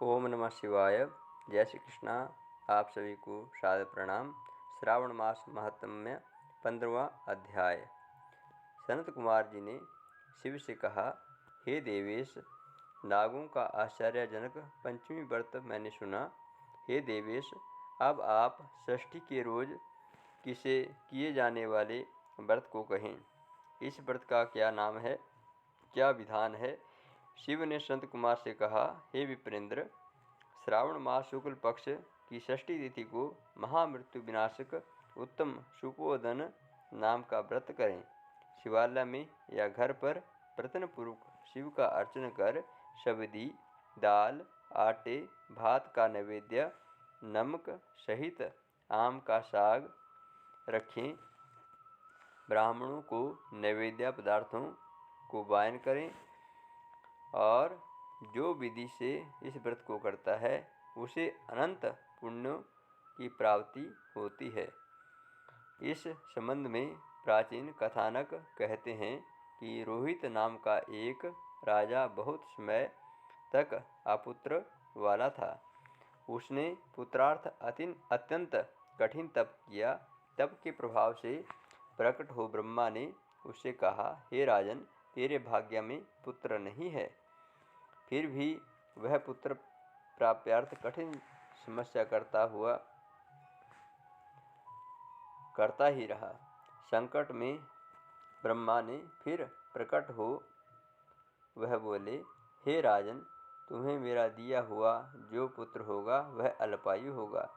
ओम नमः शिवाय। जय श्री कृष्णा। आप सभी को सादर प्रणाम। श्रावण मास महात्म्य 15वां अध्याय। सनत कुमार जी ने शिव से कहा, हे देवेश, नागों का आश्चर्यजनक पंचमी व्रत मैंने सुना। हे देवेश, अब आप षष्ठी के रोज किसे किए जाने वाले व्रत को कहें। इस व्रत का क्या नाम है, क्या विधान है। शिव ने संत कुमार से कहा, हे विप्रेंद्र, श्रावण मास शुक्ल पक्ष की षष्ठी तिथि को महामृत्यु विनाशक उत्तम सुपोधन नाम का व्रत करें। शिवालय में या घर पर प्रतन पूर्वक शिव का अर्चन कर सब्जी, दाल, आटे, भात का नैवेद्य, नमक सहित आम का साग रखें। ब्राह्मणों को नैवेद्य पदार्थों को वायन करें और जो विधि से इस व्रत को करता है उसे अनंत पुण्यों की प्राप्ति होती है। इस संबंध में प्राचीन कथानक कहते हैं कि रोहित नाम का एक राजा बहुत समय तक अपुत्र वाला था। उसने पुत्रार्थ अत्यंत कठिन तप किया। तप के प्रभाव से प्रकट हो ब्रह्मा ने उससे कहा, हे राजन, तेरे भाग्य में पुत्र नहीं है। फिर भी वह पुत्र प्राप्त्यार्थ कठिन समस्या करता ही रहा। संकट में ब्रह्मा ने फिर प्रकट हो वह बोले, हे राजन, तुम्हें मेरा दिया हुआ जो पुत्र होगा वह अल्पायु होगा।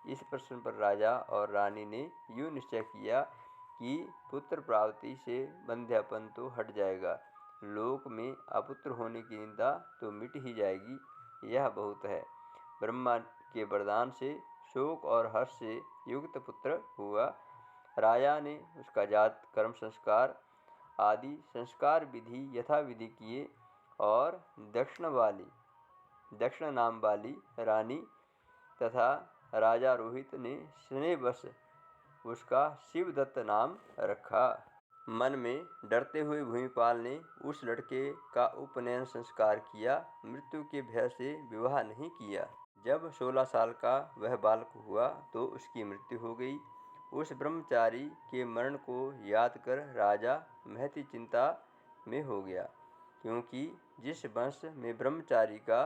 इस प्रश्न पर राजा और रानी ने यूँ निश्चय किया कि पुत्र प्राप्ति से बंध्यापन तो हट जाएगा, लोक में अपुत्र होने की निंदा तो मिट ही जाएगी। यह बहुत है। ब्रह्मा के वरदान से शोक और हर्ष से युक्त पुत्र हुआ। राजा ने उसका जात कर्म संस्कार आदि संस्कार विधि यथाविधि किए और दक्षिण नाम वाली रानी तथा राजा रोहित ने स्नेहवश उसका शिवदत्त नाम रखा। मन में डरते हुए भूमिपाल ने उस लड़के का उपनयन संस्कार किया। मृत्यु के भय से विवाह नहीं किया। जब 16 साल का वह बालक हुआ तो उसकी मृत्यु हो गई। उस ब्रह्मचारी के मरण को याद कर राजा महती चिंता में हो गया, क्योंकि जिस वंश में ब्रह्मचारी का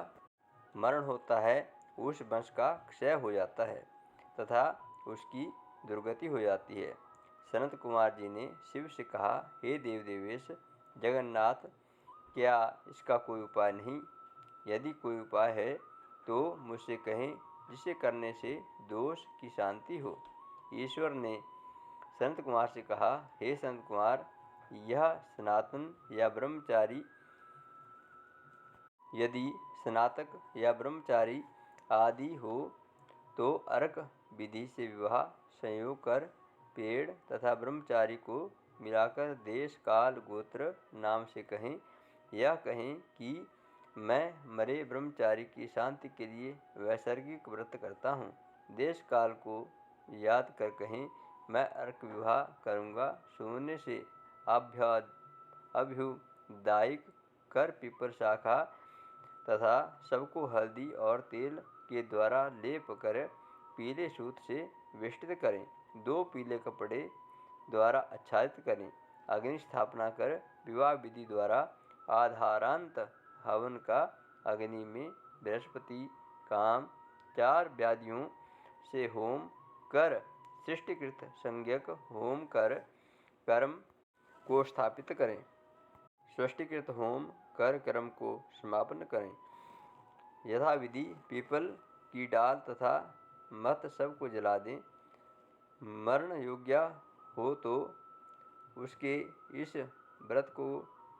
मरण होता है उस वंश का क्षय हो जाता है तथा उसकी दुर्गति हो जाती है। सनत कुमार जी ने शिव से कहा, हे देवेश जगन्नाथ, क्या इसका कोई उपाय नहीं। यदि कोई उपाय है तो मुझसे कहें, जिसे करने से दोष की शांति हो। ईश्वर ने संत कुमार से कहा, हे संत कुमार, यह सनातन या ब्रह्मचारी यदि स्नातक या ब्रह्मचारी आदि हो तो अर्क विधि से विवाह संयोग कर पेड़ तथा ब्रह्मचारी को मिलाकर देश काल गोत्र नाम से कहें। यह कहें कि मैं मरे ब्रह्मचारी की शांति के लिए वैसर्गिक व्रत करता हूँ। देश काल को याद कर कहें, मैं अर्क विवाह करूँगा। शून्य से अभ्युदायिक कर पीपर शाखा तथा सबको हल्दी और तेल के द्वारा लेप कर पीले सूत से वेष्टित करें। 2 पीले कपड़े द्वारा आच्छादित करें। अग्नि स्थापना कर विवाह विधि द्वारा आधारांत हवन का अग्नि में बृहस्पति काम 4 व्याधियों से होम कर सृष्टिकृत संज्ञक होम कर कर्म को स्थापित करें। सृष्टिकृत होम कर कर्म को समापन करें। यथाविधि पीपल की डाल तथा मत सबको जला दें। मरण योग्य हो तो उसके इस व्रत को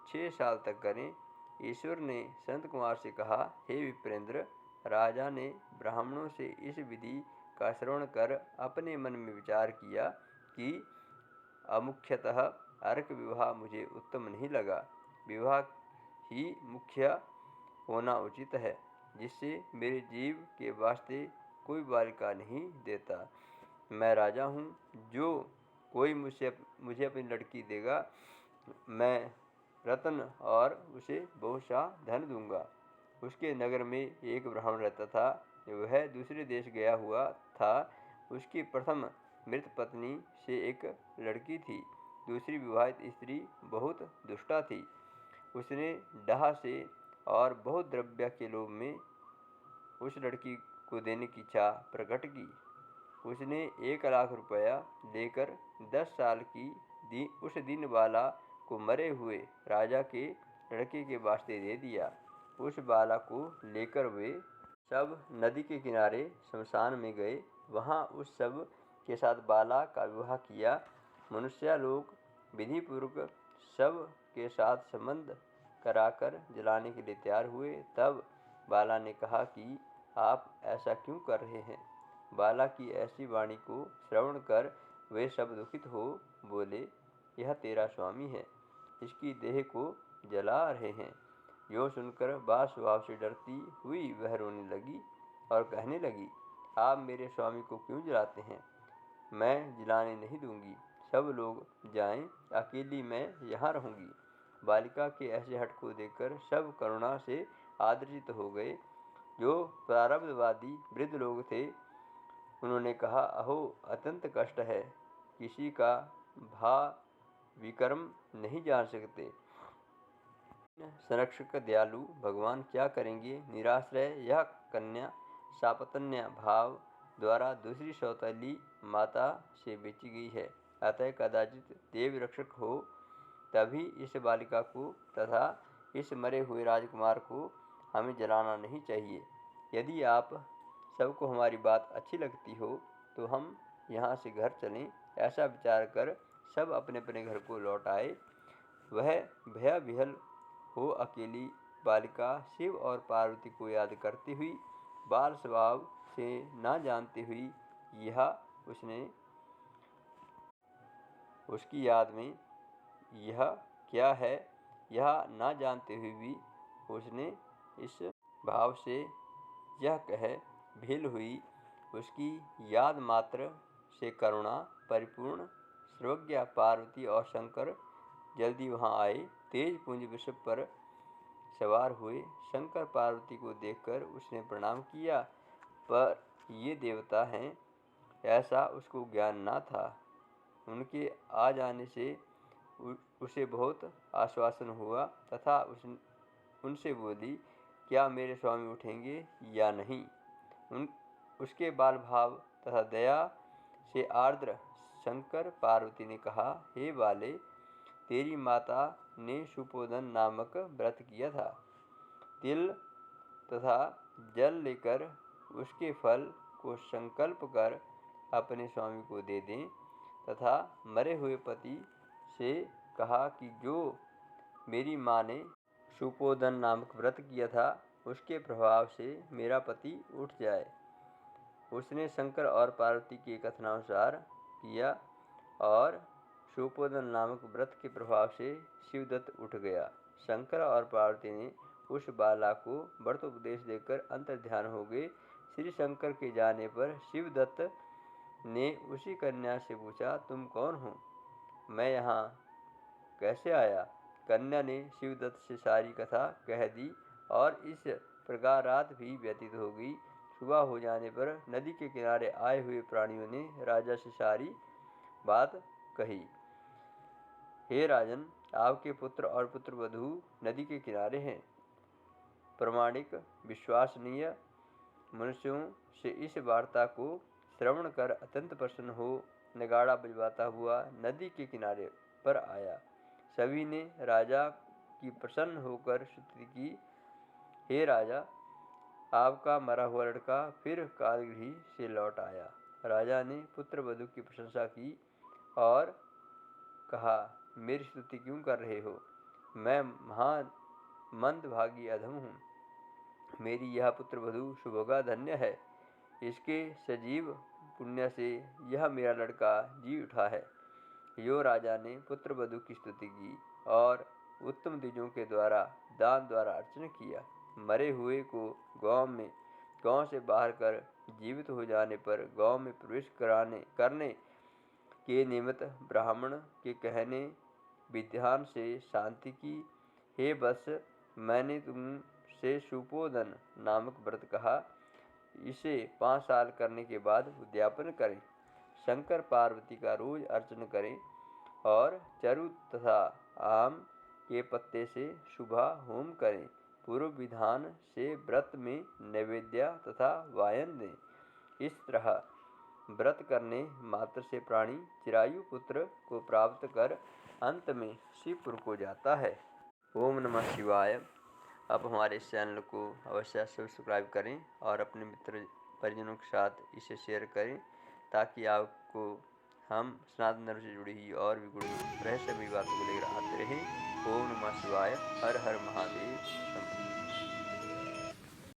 6 साल तक करें। ईश्वर ने संत कुमार से कहा, हे विप्रेंद्र, राजा ने ब्राह्मणों से इस विधि का श्रवण कर अपने मन में विचार किया कि अमुख्यतः अर्क विवाह मुझे उत्तम नहीं लगा। विवाह ही मुख्य होना उचित है, जिससे मेरे जीव के वास्ते कोई बालिका नहीं देता। मैं राजा हूँ, जो कोई मुझे अपनी लड़की देगा मैं रत्न और उसे बहुत सा धन दूंगा। उसके नगर में एक ब्राह्मण रहता था। वह दूसरे देश गया हुआ था। उसकी प्रथम मृत पत्नी से एक लड़की थी। दूसरी विवाहित स्त्री बहुत दुष्टा थी। उसने डाह से और बहुत द्रव्य के लोभ में उस लड़की को देने की इच्छा प्रकट की। उसने 1 लाख रुपया लेकर 10 साल की उस दीनबाला को मरे हुए राजा के लड़के के वास्ते दे दिया। उस बाला को लेकर वे सब नदी के किनारे शमशान में गए। वहाँ उस सब के साथ बाला का विवाह किया। मनुष्य लोग विधिपूर्वक सब के साथ संबंध कराकर जलाने के लिए तैयार हुए। तब बाला ने कहा कि आप ऐसा क्यों कर रहे हैं? बाला की ऐसी वाणी को श्रवण कर वे सब दुखित हो बोले, यह तेरा स्वामी है, इसकी देह को जला रहे हैं। यो सुनकर बा स्वभाव से डरती हुई वह रोने लगी और कहने लगी, आप मेरे स्वामी को क्यों जलाते हैं? मैं जलाने नहीं दूंगी। सब लोग जाएं, अकेली मैं यहाँ रहूंगी। बालिका के ऐसे हठ को देखकर सब करुणा से आदर्शित हो गए। जो प्रारब्धवादी वृद्ध लोग थे उन्होंने कहा, अहो अत्यंत कष्ट है, किसी का विकर्म नहीं जान सकते। संरक्षक दयालु भगवान क्या करेंगे? निराश्रय यह कन्या सापतन्य भाव द्वारा दूसरी सौतेली माता से बेची गई है। अतः कदाचित देव रक्षक हो तभी इस बालिका को तथा इस मरे हुए राजकुमार को हमें जलाना नहीं चाहिए। यदि आप सबको हमारी बात अच्छी लगती हो तो हम यहाँ से घर चलें। ऐसा विचार कर सब अपने अपने घर को लौट आए। वह भय विह्वल हो अकेली बालिका शिव और पार्वती को याद करती हुई बाल स्वभाव से ना जानती हुई यह उसकी याद में यह क्या है यह ना जानते हुए भी उसने इस भाव से यह कह भील हुई। उसकी याद मात्र से करुणा परिपूर्ण सर्वज्ञ पार्वती और शंकर जल्दी वहां आए। तेज पुंज वृषभ पर सवार हुए। शंकर पार्वती को देखकर उसने प्रणाम किया, पर ये देवता हैं ऐसा उसको ज्ञान ना था। उनके आ जाने से उसे बहुत आश्वासन हुआ तथा उनसे बोली, क्या मेरे स्वामी उठेंगे या नहीं? उसके बाल भाव तथा दया से आर्द्र शंकर पार्वती ने कहा, हे बाले, तेरी माता ने सुपोदन नामक व्रत किया था। तिल तथा जल लेकर उसके फल को संकल्प कर अपने स्वामी को दे दें तथा मरे हुए पति से कहा कि जो मेरी माँ ने सुपोदन नामक व्रत किया था उसके प्रभाव से मेरा पति उठ जाए। उसने शंकर और पार्वती के कथनानुसार किया और सुपोदन नामक व्रत के प्रभाव से शिवदत्त उठ गया। शंकर और पार्वती ने उस बाला को व्रतोपदेश देकर अंतर्ध्यान हो गए। श्री शंकर के जाने पर शिवदत्त ने उसी कन्या से पूछा, तुम कौन हो? मैं यहाँ कैसे आया? कन्या ने शिवदत्त से सारी कथा कह दी और इस प्रकार रात भी व्यतीत हो गई। सुबह हो जाने पर नदी के किनारे आए हुए प्राणियों ने राजा से सारी बात कही। हे राजन, आपके पुत्र और पुत्रवधू नदी के किनारे हैं। प्रामाणिक विश्वसनीय मनुष्यों से इस वार्ता को श्रवण कर अत्यंत प्रसन्न हो नगाड़ा बजवाता हुआ नदी के किनारे पर आया। सभी ने राजा की प्रसन्न होकर स्तुति की। हे राजा, आपका मरा हुआ लड़का फिर कालगृह से लौट आया। राजा ने पुत्र वधू की प्रशंसा की और कहा, मेरी स्तुति क्यों कर रहे हो? मैं महान मंदभागी अधम हूँ। मेरी यह पुत्र वधू सुभोगा धन्य है। इसके सजीव पुण्य से यह मेरा लड़का जी उठा है। यो राजा ने पुत्र वधू की स्तुति की और उत्तम द्विजों के द्वारा दान द्वारा अर्चना किया। मरे हुए को गांव से बाहर कर जीवित हो जाने पर गांव में प्रवेश करने के निमित्त ब्राह्मण के कहने विधान से शांति की। हे वत्स, मैंने तुम से शुपोदन नामक व्रत कहा। इसे 5 साल करने के बाद उद्यापन करें। शंकर पार्वती का रोज अर्चन करें और चरु तथा आम के पत्ते से शुभा होम करें। पूर्व विधान से व्रत में नैवेद्य तथा वायन दें। इस तरह व्रत करने मात्र से प्राणी चिरायु पुत्र को प्राप्त कर अंत में शिवपुर को जाता है। ओम नमः शिवाय। आप हमारे इस चैनल को अवश्य सब्सक्राइब करें और अपने मित्र परिजनों के साथ इसे शेयर करें, ताकि आपको हम सनातन धर्म से जुड़ी हुई और भी गुड़ रहस्यमयी बातों को लेकर आते रहें। ओम नमः शिवाय। हर हर महादेव।